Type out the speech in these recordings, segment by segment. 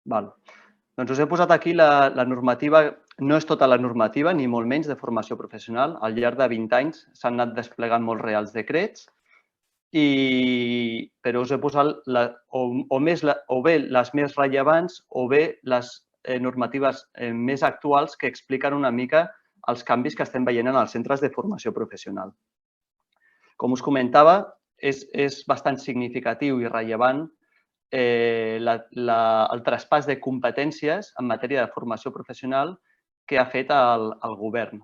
Doncs us he posat aquí la normativa, no és tota la normativa, ni molt menys, de formació professional. Al llarg de 20 anys s'han anat desplegant molts reals decrets, però us he posat o bé les més rellevants o bé les normatives més actuals que expliquen una mica els canvis que estem veient en els centres de formació professional. Com us comentava, és bastant significatiu i rellevant el traspàs de competències en matèria de formació professional que ha fet el govern,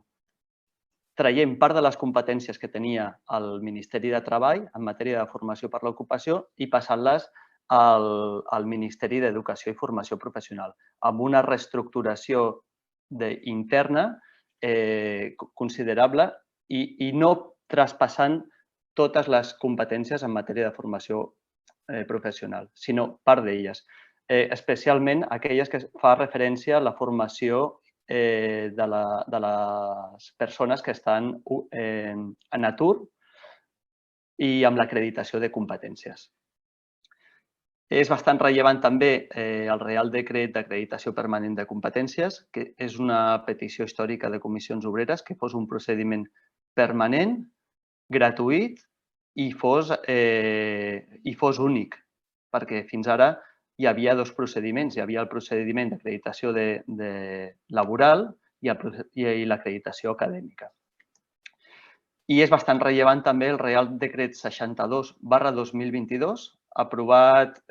traient part de les competències que tenia el Ministeri de Treball en matèria de formació per l'ocupació i passant-les al Ministeri d'Educació i Formació Professional, amb una reestructuració interna considerable i no traspassant totes les competències en matèria de formació professional, sinó part d'elles, especialment aquelles que fa referència a la formació de les persones que estan en atur i amb l'acreditació de competències. És bastant rellevant també el Reial Decret d'Acreditació Permanent de Competències, que és una petició històrica de Comissions Obreres que fos un procediment permanent, gratuït i fos únic, perquè fins ara hi havia dos procediments. Hi havia el procediment d'acreditació laboral i l'acreditació acadèmica. I és bastant rellevant també el Reial Decret 62/2022, aprovat,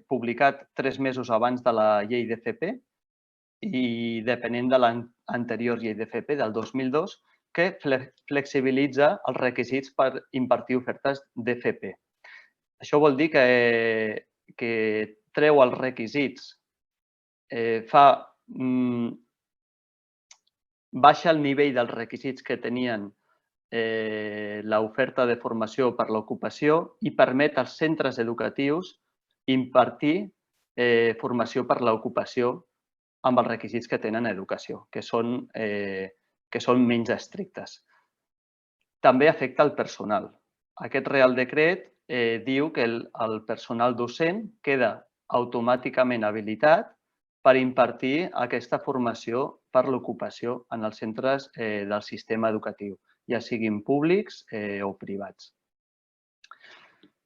publicat 3 mesos abans de la llei d'FP i depenent de l'anterior llei d'FP del 2002, que flexibilitza els requisits per impartir ofertes d'FP. Això vol dir que treu els requisits, baixa el nivell dels requisits que tenien l'oferta de formació per l'ocupació i permet als centres educatius impartir formació per l'ocupació amb els requisits que tenen a educació, que són menys estrictes. També afecta el personal. Aquest Reial Decret diu que el personal docent queda automàticament habilitat per impartir aquesta formació per l'ocupació en els centres del sistema educatiu, ja siguin públics o privats.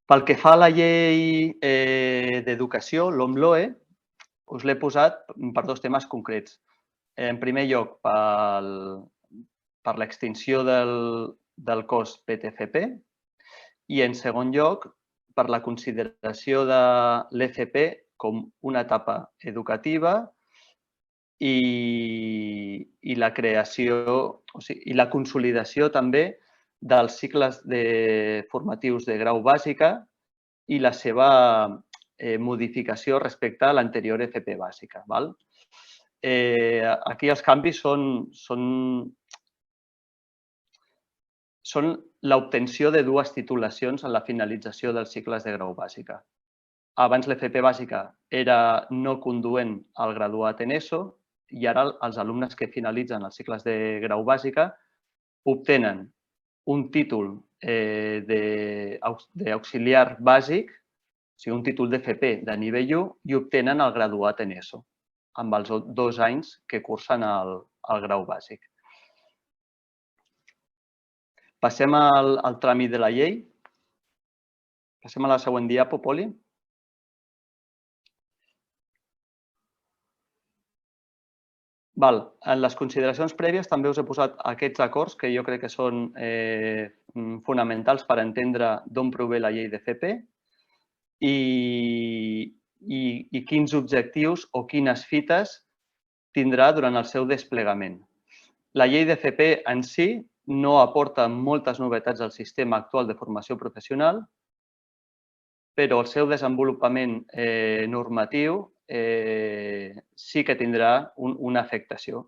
Pel que fa a la llei d'educació, l'OMLOE, us l'he posat per dos temes concrets. En primer lloc, per l'extinció del cost PTFP i, en segon lloc, per la consideració de l'FP com una etapa educativa i la creació i la consolidació també dels cicles formatius de grau bàsica i la seva modificació respecte a l'anterior FP bàsica. Aquí els canvis són l'obtenció de dues titulacions en la finalització dels cicles de grau bàsica. Abans l'FP bàsica era no conduent al graduat en ESO i ara els alumnes que finalitzen els cicles de grau bàsica obtenen un títol d'auxiliar bàsic, o sigui, un títol d'FP de nivell 1 i obtenen el graduat en ESO amb els 2 anys que cursen el grau bàsic. Passem al tràmit de la llei. Passem a la següent diapo, Poli. En les consideracions prèvies també us he posat aquests acords que jo crec que són fonamentals per entendre d'on prové la llei d'FP i quins objectius o quines fites tindrà durant el seu desplegament. La llei d'FP en si no aporta moltes novetats al sistema actual de formació professional, però el seu desenvolupament normatiu sí que tindrà una afectació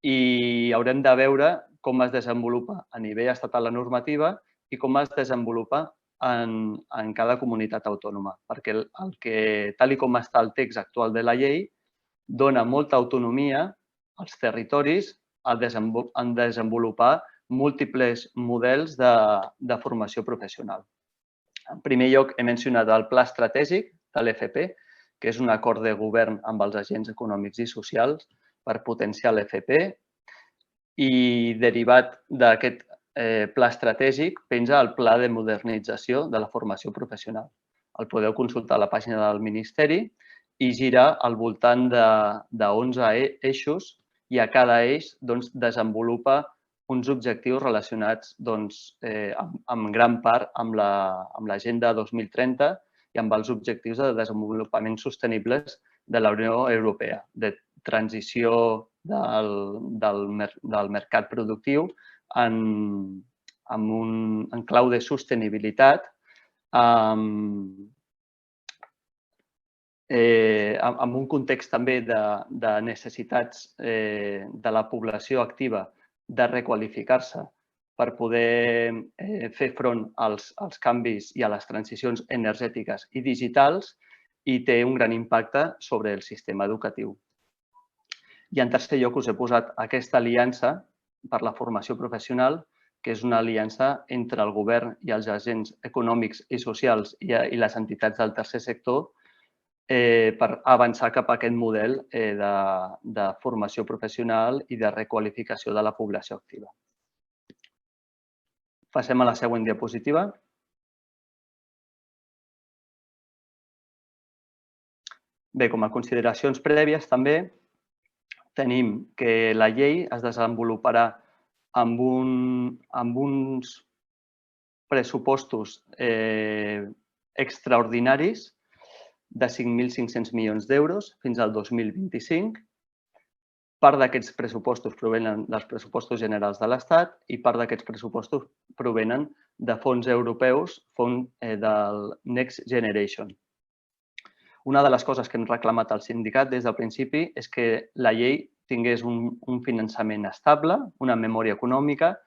i haurem de veure com es desenvolupa a nivell estatal la normativa i com es desenvolupa en cada comunitat autònoma, perquè tal com està el text actual de la llei, dona molta autonomia als territoris en desenvolupar múltiples models de formació professional. En primer lloc, he mencionat el Pla Estratègic de l'FP, que és un acord de govern amb els agents econòmics i socials per potenciar l'FP, i derivat d'aquest pla estratègic penja el Pla de Modernització de la Formació Professional. El podeu consultar a la pàgina del Ministeri i gira al voltant de 11 eixos i a cada eix desenvolupa uns objectius relacionats en gran part amb l'Agenda 2030 i amb els objectius de desenvolupament sostenibles de la Unió Europea, de transició del mercat productiu en clau de sostenibilitat, amb un context també de necessitats de la població activa de requalificar-se per poder fer front als canvis i a les transicions energètiques i digitals, i té un gran impacte sobre el sistema educatiu. I en tercer lloc us he posat aquesta aliança per la formació professional, que és una aliança entre el govern i els agents econòmics i socials i les entitats del tercer sector per avançar cap a aquest model de formació professional i de requalificació de la població activa. Passem a la següent diapositiva. Bé, com a consideracions prèvies també tenim que la llei es desenvoluparà amb uns pressupostos extraordinaris de 5.500 milions d'euros fins al 2025. Part d'aquests pressupostos provenen dels pressupostos generals de l'Estat i part d'aquests pressupostos provenen de fons europeus, fons del Next Generation. Una de les coses que hem reclamat al sindicat des del principi és que la llei tingués un finançament estable, una memòria econòmica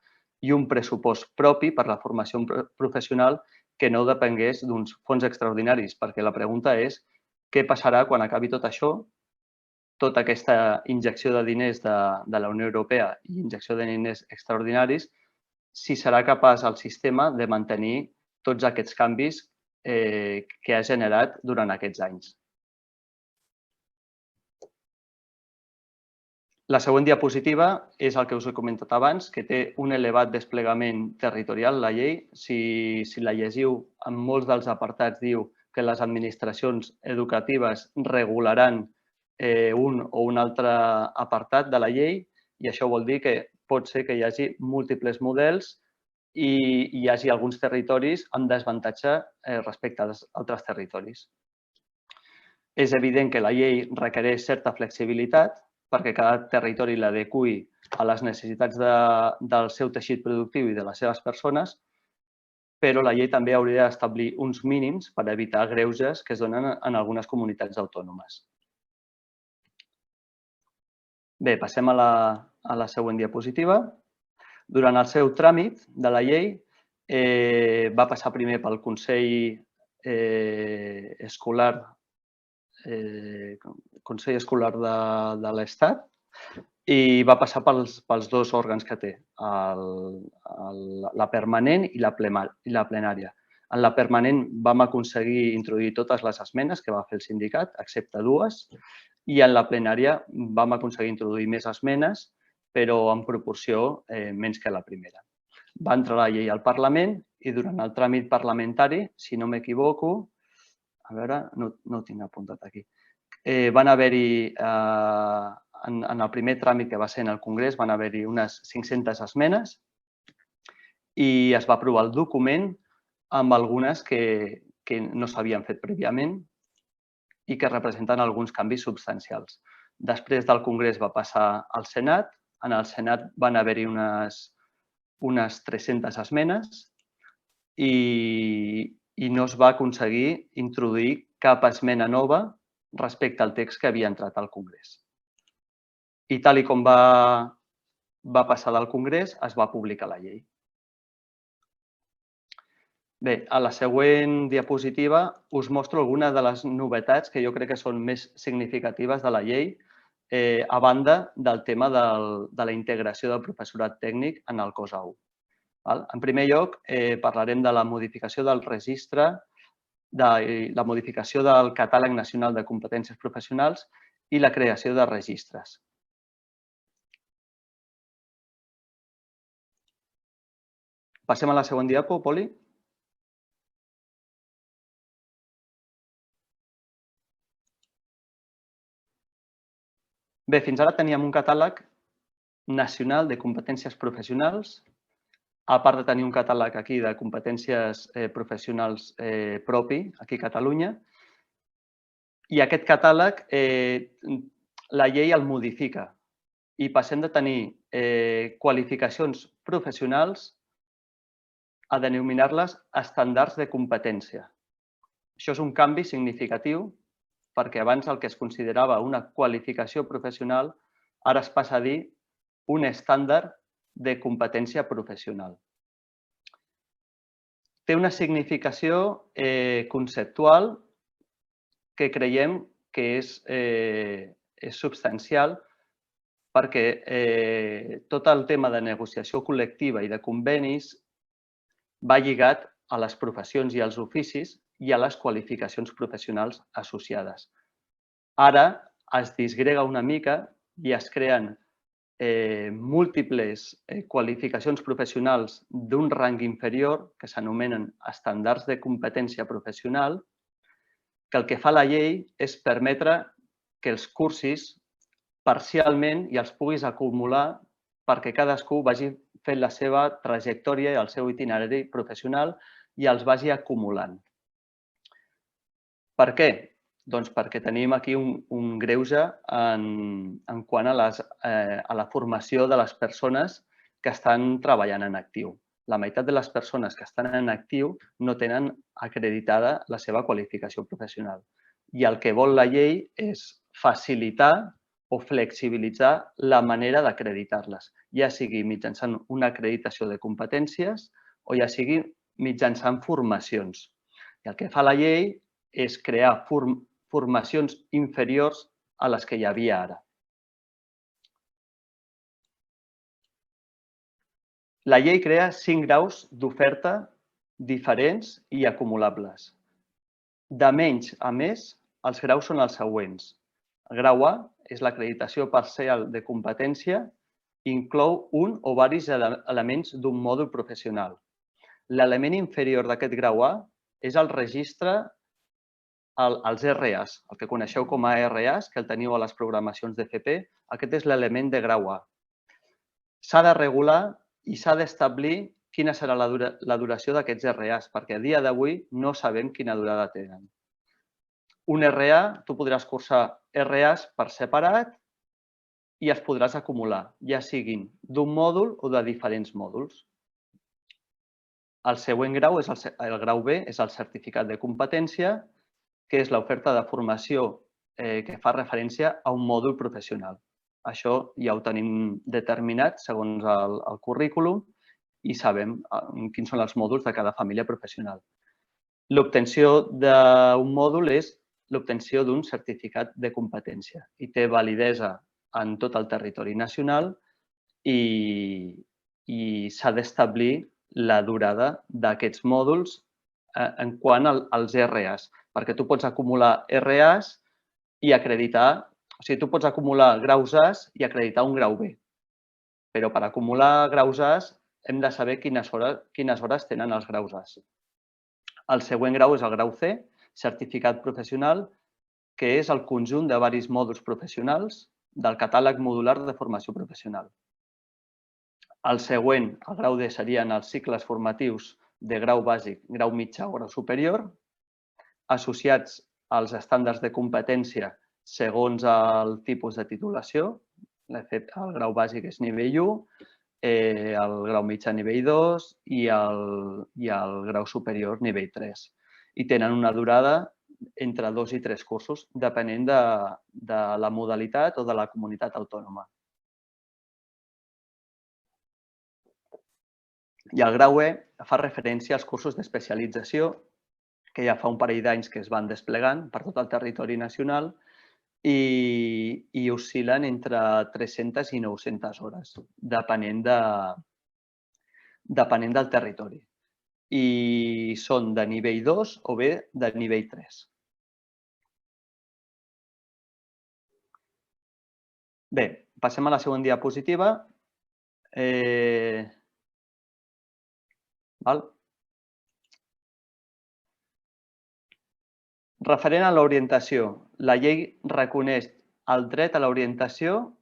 i un pressupost propi per a la formació professional que no depengués d'uns fons extraordinaris, perquè la pregunta és què passarà quan acabi tot això, tota aquesta injecció de diners de la Unió Europea i injecció de diners extraordinaris, si serà capaç el sistema de mantenir tots aquests canvis que ha generat durant aquests anys. La següent diapositiva és el que us he comentat abans, que té un elevat desplegament territorial, la llei. Si la llegiu, en molts dels apartats diu que les administracions educatives regularan un o un altre apartat de la llei i això vol dir que pot ser que hi hagi múltiples models i hi hagi alguns territoris amb desavantatge respecte als altres territoris. És evident que la llei requereix certa flexibilitat perquè cada territori l'adeqüi a les necessitats del seu teixit productiu i de les seves persones, però la llei també hauria d'establir uns mínims per evitar greuges que es donen en algunes comunitats autònomes. Bé, passem a la següent diapositiva. Durant el seu tràmit de la llei va passar primer pel Consell Escolar de l'Estat i va passar pels dos òrgans que té, la permanent i la plenària. En la permanent vam aconseguir introduir totes les esmenes que va fer el sindicat, excepte dues, i en la plenària vam aconseguir introduir més esmenes, però en proporció menys que la primera. Va entrar la llei al Parlament i durant el tràmit parlamentari, si no m'equivoco, a veure, no ho tinc apuntat aquí, van haver-hi, en el primer tràmit que va ser en el Congrés, van haver-hi unes 500 esmenes i es va aprovar el document amb algunes que no s'havien fet prèviament i que representen alguns canvis substancials. Després del Congrés va passar al Senat. En el Senat van haver-hi unes 300 esmenes i no es va aconseguir introduir cap esmena nova respecte al text que havia entrat al Congrés. I tal com va passar del Congrés, es va publicar la llei. Bé, a la següent diapositiva us mostro algunes de les novetats que jo crec que són més significatives de la llei, a banda del tema de la integració del professorat tècnic en el cos A1. En primer lloc, parlarem de la modificació del registre la modificació del Catàleg Nacional de Competències Professionals i la creació de registres. Passem a la següent diapo, Poli. Bé, fins ara teníem un catàleg nacional de competències professionals, a part de tenir un catàleg aquí de competències professionals propi, aquí a Catalunya, i aquest catàleg la llei el modifica i passem de tenir qualificacions professionals a denominar-les estàndards de competència. Això és un canvi significatiu perquè abans el que es considerava una qualificació professional ara es passa a dir un estàndard de competència professional. Té una significació conceptual que creiem que és substancial perquè tot el tema de negociació col·lectiva i de convenis va lligat a les professions i als oficis i a les qualificacions professionals associades. Ara es disgrega una mica i es creen múltiples qualificacions professionals d'un rang inferior que s'anomenen estàndards de competència professional, que el que fa la llei és permetre que els cursis parcialment i els puguis acumular perquè cadascú vagi fent la seva trajectòria i el seu itinerari professional i els vagi acumulant. Per què? Doncs perquè tenim aquí un greuge en quant a la formació de les persones que estan treballant en actiu. La meitat de les persones que estan en actiu no tenen acreditada la seva qualificació professional. I el que vol la llei és facilitar o flexibilitzar la manera d'acreditar-les, ja sigui mitjançant una acreditació de competències o ja sigui mitjançant formacions. I el que fa la llei és crear formacions inferiors a les que hi havia ara. La llei crea 5 graus d'oferta diferents i acumulables. De menys a més, els graus són els següents. El grau A és l'acreditació parcial de competència, inclou un o diversos elements d'un mòdul professional. L'element inferior d'aquest grau A és el registre, els RAs, el que coneixeu com a RAs, que el teniu a les programacions d'FP. Aquest és l'element de grau A. S'ha de regular i s'ha d'establir quina serà la duració d'aquests RAs, perquè a dia d'avui no sabem quina durada tenen. Un RA, tu podràs cursar RAs per separat i es podràs acumular, ja siguin d'un mòdul o de diferents mòduls. El següent grau, el grau B, és el certificat de competència, que és l'oferta de formació que fa referència a un mòdul professional. Això ja ho tenim determinat segons el currículum i sabem quins són els mòduls de cada família professional. L'obtenció d'un mòdul és l'obtenció d'un certificat de competència i té validesa en tot el territori nacional i s'ha d'establir la durada d'aquests mòduls en quant als RAs, perquè tu pots acumular RAs i acreditar, o sigui, tu pots acumular graus A's i acreditar un grau B, però per acumular graus A's hem de saber quines hores tenen els graus A's. El següent grau és el grau C, certificat professional, que és el conjunt de diversos mòduls professionals del catàleg modular de formació professional. El següent, el grau D, serien els cicles formatius de grau bàsic, grau mitjà o grau superior, associats als estàndards de competència segons el tipus de titulació. El grau bàsic és nivell 1, el grau mitjà nivell 2 i el grau superior nivell 3. I tenen una durada entre 2 i 3 cursos, depenent de la modalitat o de la comunitat autònoma. I el grau E fa referència als cursos d'especialització que ja fa un parell d'anys que es van desplegant per tot el territori nacional i oscil·len entre 300 i 900 hores, depenent del territori. i són de nivell 2 o bé de nivell 3. Bé, passem a la següent diapositiva. Referent a l'orientació, la llei reconeix el dret a l'orientació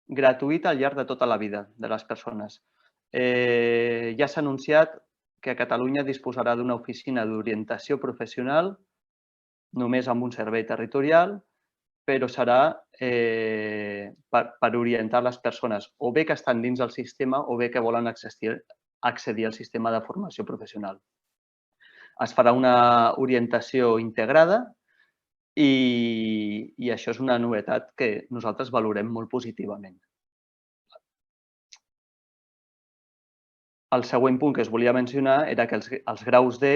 gratuïta al llarg de tota la vida de les persones. Ja s'ha anunciat que Catalunya disposarà d'una oficina d'orientació professional només amb un servei territorial, però serà per orientar les persones o bé que estan dins del sistema o bé que volen accedir al sistema de formació professional. Es farà una orientació integrada i això és una novetat que nosaltres valorem molt positivament. El següent punt que es volia mencionar era que els graus D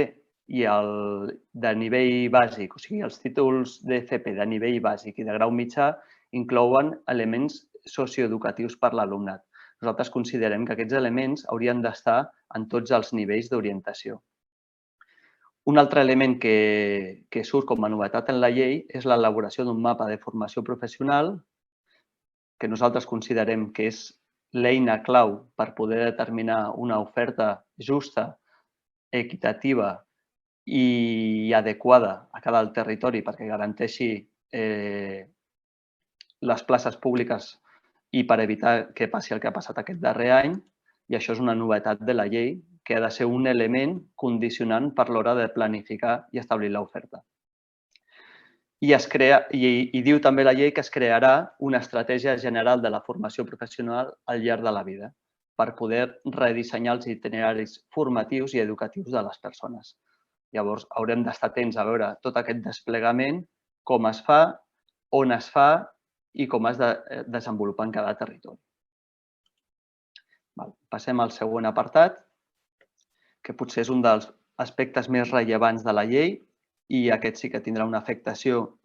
i el de nivell bàsic, o sigui, els títols d'FP de nivell bàsic i de grau mitjà inclouen elements socioeducatius per l'alumnat. Nosaltres considerem que aquests elements haurien d'estar en tots els nivells d'orientació. Un altre element que surt com a novetat en la llei és l'elaboració d'un mapa de formació professional que nosaltres considerem que és l'eina clau per poder determinar una oferta justa, equitativa i adequada a cada territori perquè garanteixi les places públiques i per evitar que passi el que ha passat aquest darrer any. I això és una novetat de la llei que ha de ser un element condicionant per l'hora de planificar i establir l'oferta. I diu també la llei que es crearà una estratègia general de la formació professional al llarg de la vida per poder redissenyar els itineraris formatius i educatius de les persones. Llavors, haurem d'estar atents a veure tot aquest desplegament, com es fa, on es fa i com es desenvolupa en cada territori. Passem al següent apartat, que potser és un dels aspectes més rellevants de la llei i aquest sí que tindrà una afectació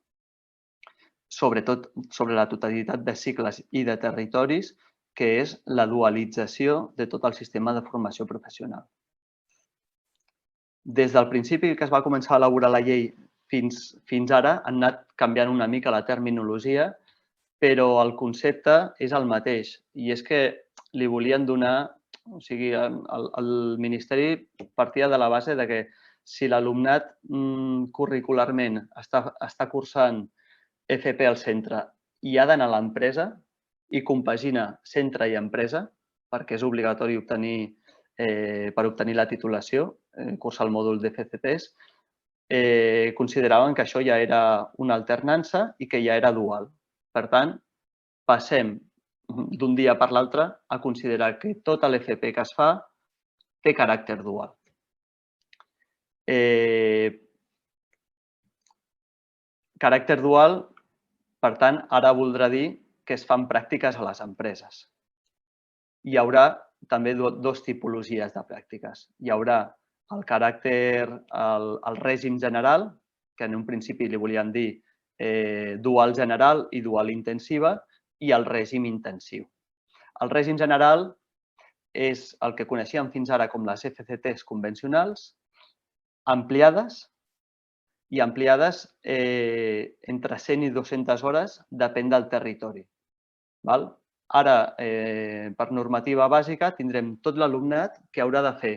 sobretot sobre la totalitat de cicles i de territoris, que és la dualització de tot el sistema de formació professional. Des del principi que es va començar a elaborar la llei fins ara han anat canviant una mica la terminologia, però el concepte és el mateix i és que li volien donar, o sigui, el Ministeri partia de la base de que si l'alumnat curricularment està cursant FP al centre i ha d'anar a l'empresa i compagina centre i empresa, perquè és obligatori per obtenir la titulació, cursar el mòdul d'FCTs, consideraven que això ja era una alternança i que ja era dual. Per tant, passem d'un dia per l'altre a considerar que tota l'FP que es fa té caràcter dual. Caràcter dual, per tant, ara voldrà dir que es fan pràctiques a les empreses. Hi haurà també dues tipologies de pràctiques. Hi haurà el caràcter, el règim general, que en un principi li volien dir dual general i dual intensiva, i el règim intensiu. El règim general és el que coneixíem fins ara com les FCTs convencionals, ampliades entre 100 i 200 hores, depèn del territori. Ara, per normativa bàsica, tindrem tot l'alumnat que haurà de fer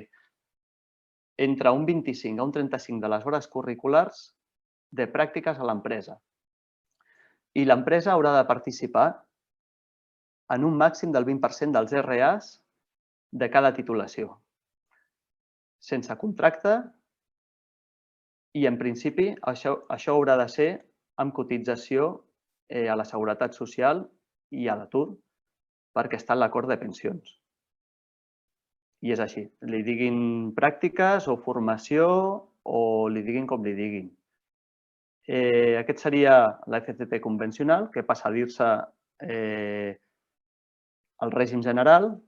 entre un 25 a un 35 de les hores curriculars de pràctiques a l'empresa. I l'empresa haurà de participar en un màxim del 20% dels RAs de cada titulació, sense contracte, i en principi això haurà de ser amb cotització a la Seguretat Social i a l'atur, perquè està en l'acord de pensions. I és així, li diguin pràctiques o formació o li diguin com li diguin. Aquest seria la FCT convencional, que passa a dir-se el règim general,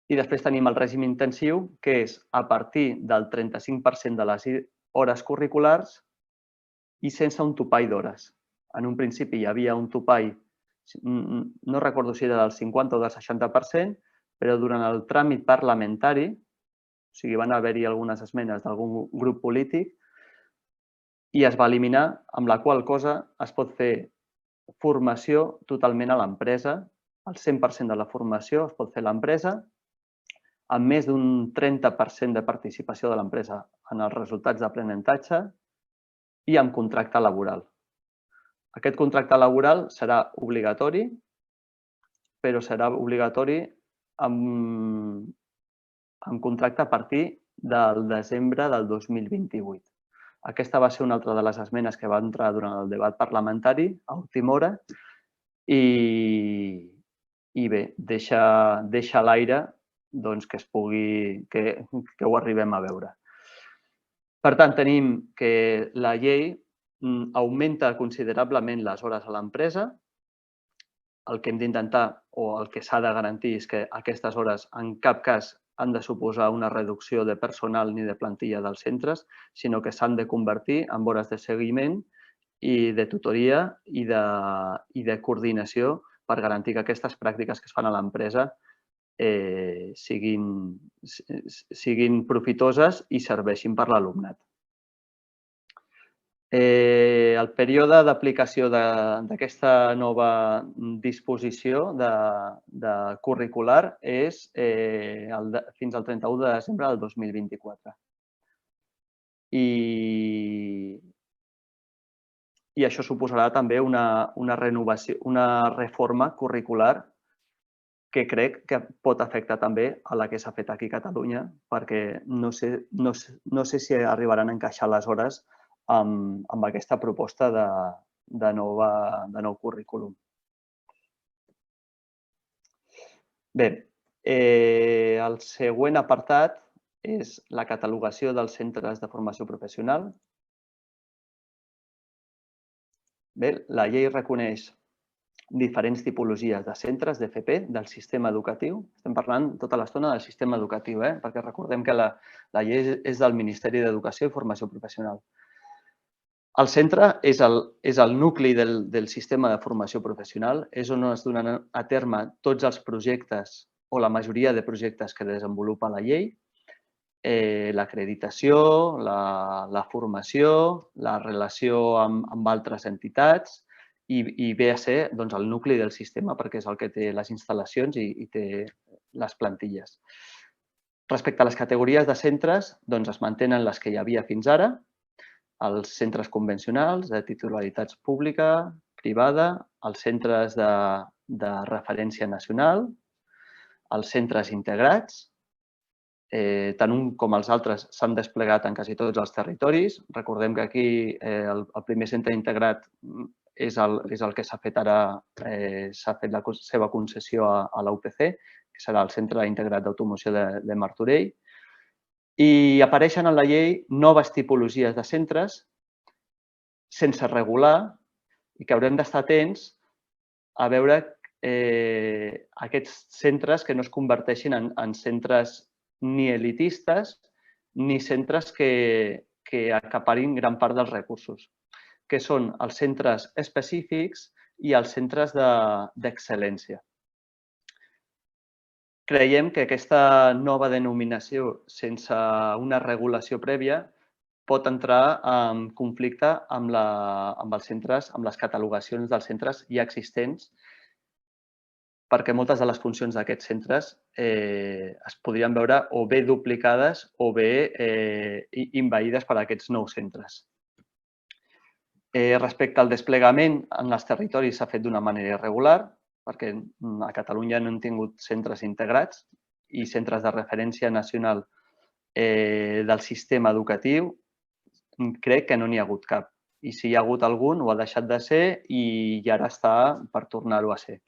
i després tenim el règim intensiu, que és a partir del 35% de les hores curriculars i sense un topall d'hores. En un principi hi havia un topall, no recordo si era del 50 o del 60%, però durant el tràmit parlamentari O sigui, van haver-hi algunes esmenes d'algun grup polític i es va eliminar, amb la qual cosa es pot fer formació totalment a l'empresa. El 100% de la formació es pot fer a l'empresa amb més d'un 30% de participació de l'empresa en els resultats d'aprenentatge i amb contracte laboral. Aquest contracte laboral serà obligatori, però serà obligatori amb contracte a partir del desembre del 2028. Aquesta va ser una altra de les esmenes que va entrar durant el debat parlamentari a última hora i bé, deixa a l'aire que ho arribem a veure. Per tant, tenim que la llei augmenta considerablement les hores a l'empresa. El que hem d'intentar o el que s'ha de garantir és que aquestes hores en cap cas han de suposar una reducció de personal ni de plantilla dels centres, sinó que s'han de convertir en hores de seguiment i de tutoria i de coordinació per garantir que aquestes pràctiques que es fan a l'empresa siguin profitoses i serveixin per l'alumnat. El període d'aplicació d'aquesta nova disposició de curricular és fins al 31 de desembre del 2024. I això suposarà també una renovació, una reforma curricular que crec que pot afectar també a la que s'ha fet aquí a Catalunya, perquè no sé si arribaran a encaixar les hores amb aquesta proposta de nou currículum. Bé, el següent apartat és la catalogació dels centres de formació professional. Bé, la llei reconeix diferents tipologies de centres d'FP del sistema educatiu. Estem parlant tota l'estona del sistema educatiu, perquè recordem que la llei és del Ministeri d'Educació i Formació Professional. El centre és el nucli del sistema de formació professional, és on es donen a terme tots els projectes o la majoria de projectes que desenvolupa la llei, l'acreditació, la formació, la relació amb altres entitats i ve a ser el nucli del sistema perquè és el que té les instal·lacions i té les plantilles. Respecte a les categories de centres, es mantenen les que hi havia fins ara, els centres convencionals de titularitat pública, privada, els centres de referència nacional, els centres integrats, tant un com els altres s'han desplegat en quasi tots els territoris. Recordem que aquí el primer centre integrat és el que s'ha fet ara, s'ha fet la seva concessió a la UPC, que serà el Centre Integrat d'Automoció de Martorell. I apareixen en la llei noves tipologies de centres sense regular i que haurem d'estar atents a veure aquests centres que no es converteixin en centres ni elitistes ni centres que acaparin gran part dels recursos, que són els centres específics i els centres d'excel·lència. Creiem que aquesta nova denominació, sense una regulació prèvia, pot entrar en conflicte amb els centres, amb les catalogacions dels centres ja existents, perquè moltes de les funcions d'aquests centres es podrien veure o bé duplicades o bé envaïdes per aquests nous centres. Respecte al desplegament en els territoris s'ha fet d'una manera irregular, perquè a Catalunya no hem tingut centres integrats i centres de referència nacional del sistema educatiu crec que no n'hi ha hagut cap. I si hi ha hagut algun, ho ha deixat de ser i ara està per tornar-ho a ser.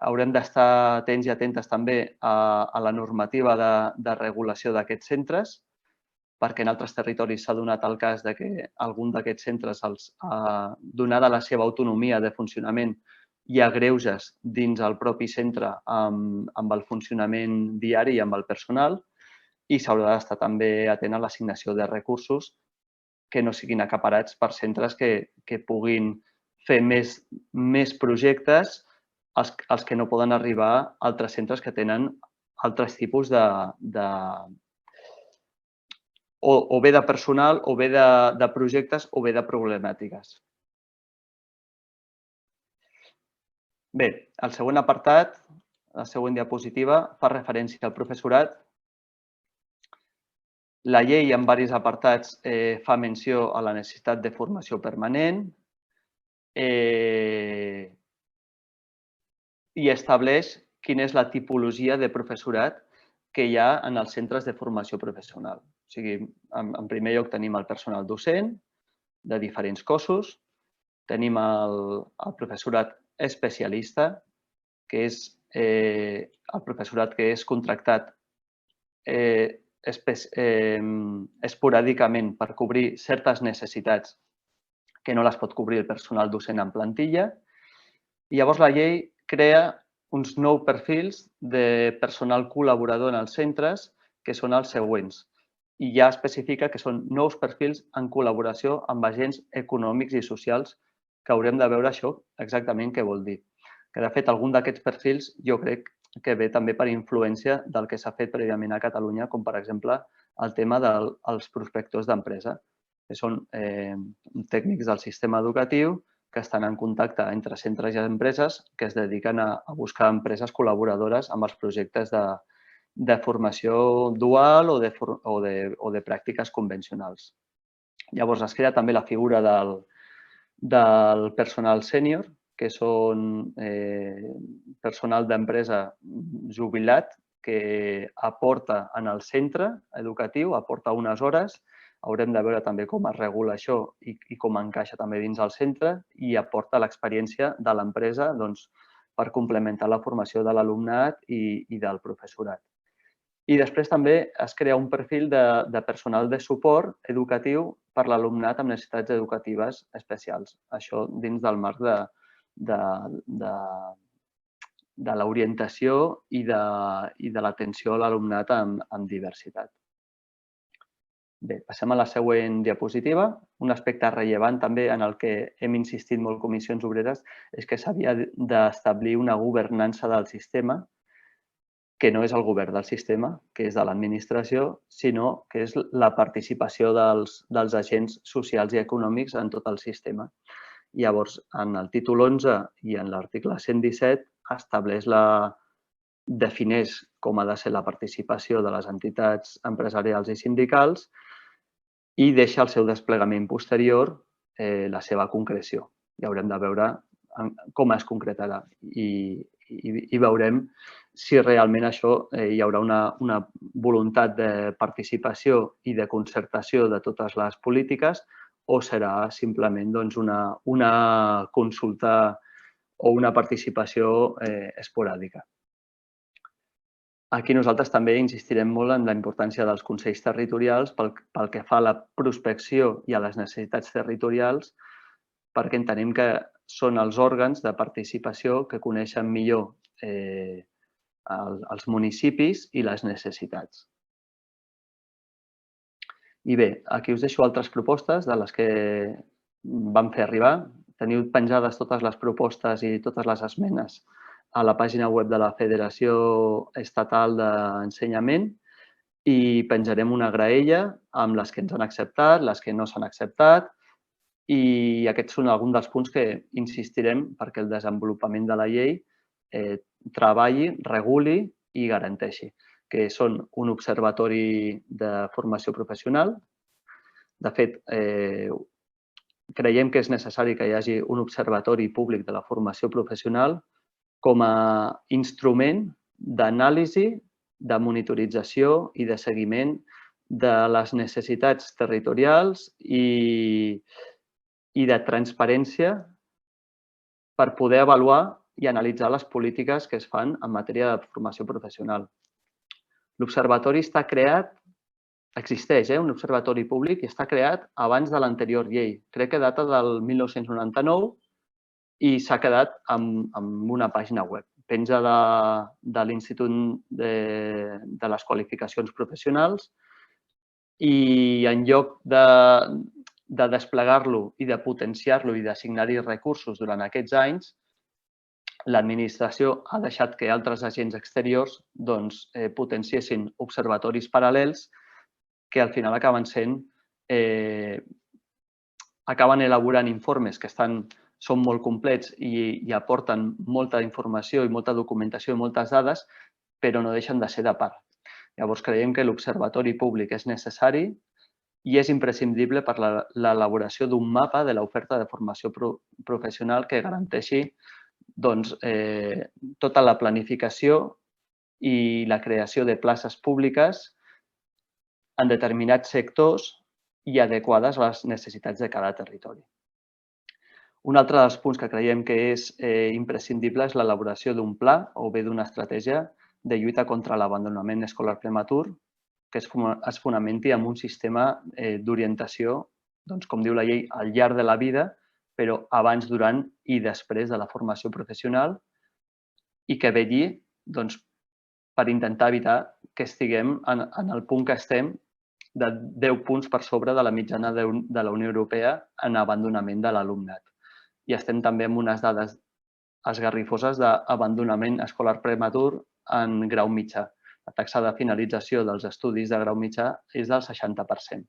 Haurem d'estar atents i atentes també a la normativa de regulació d'aquests centres, perquè en altres territoris s'ha donat el cas que algun d'aquests centres, donada la seva autonomia de funcionament, hi ha greuges dins el propi centre amb el funcionament diari i amb el personal i s'haurà d'estar també atent a l'assignació de recursos que no siguin acaparats per centres que puguin fer més projectes als que no poden arribar altres centres que tenen altres tipus o bé de personal, o bé de projectes, o bé de problemàtiques. Bé, el següent apartat, la següent diapositiva, fa referència al professorat. La llei, en diversos apartats, fa menció a la necessitat de formació permanent i estableix quina és la tipologia de professorat que hi ha en els centres de formació professional. O sigui, en primer lloc tenim el personal docent de diferents cossos, tenim el professorat especialista, que és el professorat que és contractat esporàdicament per cobrir certes necessitats que no les pot cobrir el personal docent en plantilla. I llavors la llei crea uns nous perfils de personal col·laborador en els centres, que són els següents. I ja especifica que són nous perfils en col·laboració amb agents econòmics i socials, que haurem de veure això exactament què vol dir. Que, de fet, algun d'aquests perfils jo crec que ve també per influència del que s'ha fet prèviament a Catalunya, com, per exemple, el tema dels prospectors d'empresa, que són tècnics del sistema educatiu que estan en contacte entre centres i empreses que es dediquen a buscar empreses col·laboradores amb els projectes de formació dual o de pràctiques convencionals. Llavors, es crea també la figura del personal sènior, que són personal d'empresa jubilat que aporta en el centre educatiu, aporta unes hores. Haurem de veure també com es regula això i com encaixa també dins el centre i aporta l'experiència de l'empresa per complementar la formació de l'alumnat i del professorat. I després també es crea un perfil de personal de suport educatiu per l'alumnat amb necessitats educatives especials. Això dins del marc de l'orientació i de l'atenció a l'alumnat amb diversitat. Bé, passem a la següent diapositiva. Un aspecte rellevant també en el que hem insistit molt Comissions Obreres és que s'havia d'establir una governança del sistema que no és el govern del sistema, que és de l'administració, sinó que és la participació dels agents socials i econòmics en tot el sistema. Llavors, en el títol 11 i en l'article 117 defineix com ha de ser la participació de les entitats empresarials i sindicals i deixa el seu desplegament posterior la seva concreció. I haurem de veure com es concretarà i veurem si realment això hi haurà una voluntat de participació i de concertació de totes les polítiques o serà simplement una consulta o una participació esporàdica. Aquí nosaltres també insistirem molt en la importància dels consells territorials pel que fa a la prospecció i a les necessitats territorials, perquè entenem que són els òrgans de participació que coneixen millor els municipis i les necessitats. I bé, aquí us deixo altres propostes de les que vam fer arribar. Teniu penjades totes les propostes i totes les esmenes a la pàgina web de la Federació Estatal d'Ensenyament i penjarem una graella amb les que ens han acceptat, les que no s'han acceptat i aquests són alguns dels punts que insistirem perquè el desenvolupament de la llei treballi, reguli i garanteixi, que són un observatori de formació professional. De fet, creiem que és necessari que hi hagi un observatori públic de la formació professional com a instrument d'anàlisi, de monitorització i de seguiment de les necessitats territorials i de transparència per poder avaluar i analitzar les polítiques que es fan en matèria de formació professional. L'observatori està creat, existeix un observatori públic i està creat abans de l'anterior llei. Crec que data del 1999 i s'ha quedat amb una pàgina web. Penja de l'Institut de les Qualificacions Professionals i en lloc de desplegar-lo i de potenciar-lo i d'assignar-hi recursos durant aquests anys, l'administració ha deixat que altres agents exteriors potenciessin observatoris paral·lels que al final acaben elaborant informes que són molt complets i aporten molta informació i molta documentació i moltes dades, però no deixen de ser de part. Llavors, creiem que l'observatori públic és necessari i és imprescindible per l'elaboració d'un mapa de l'oferta de formació professional que garanteixi tota la planificació i la creació de places públiques en determinats sectors i adequades a les necessitats de cada territori. Un altre dels punts que creiem que és imprescindible és l'elaboració d'un pla o bé d'una estratègia de lluita contra l'abandonament escolar prematur que es fonamenti en un sistema d'orientació, com diu la llei, al llarg de la vida, però abans, durant i després de la formació professional i que vetlli per intentar evitar que estiguem en el punt que estem de 10 punts per sobre de la mitjana de la Unió Europea en abandonament de l'alumnat. I estem també amb unes dades esgarrifoses d'abandonament escolar prematur en grau mitjà. La taxa de finalització dels estudis de grau mitjà és del 60%.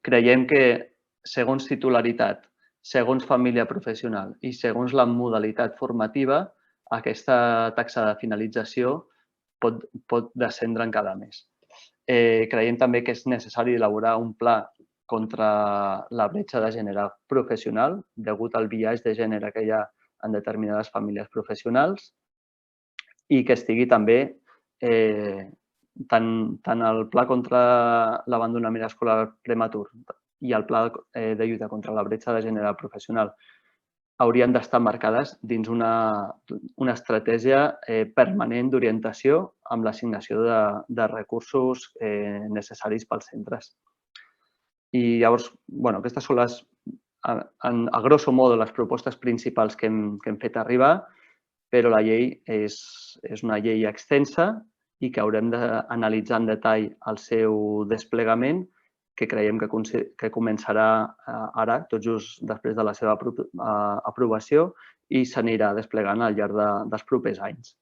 Creiem que, segons titularitat, segons família professional i segons la modalitat formativa, aquesta taxa de finalització pot descendre encara més. Creiem també que és necessari elaborar un pla contra la bretxa de gènere professional degut al biaix de gènere que hi ha en determinades famílies professionals i que estigui també tant el pla contra l'abandonament escolar prematur i el pla de lluita contra la bretxa de gènere professional haurien d'estar marcades dins una estratègia permanent d'orientació amb l'assignació de recursos necessaris pels centres. I llavors, aquestes són a grosso modo les propostes principals que hem fet arribar, però la llei és una llei extensa i que haurem d'analitzar en detall el seu desplegament, que creiem que començarà ara, tot just després de la seva aprovació, i s'anirà desplegant al llarg dels propers anys.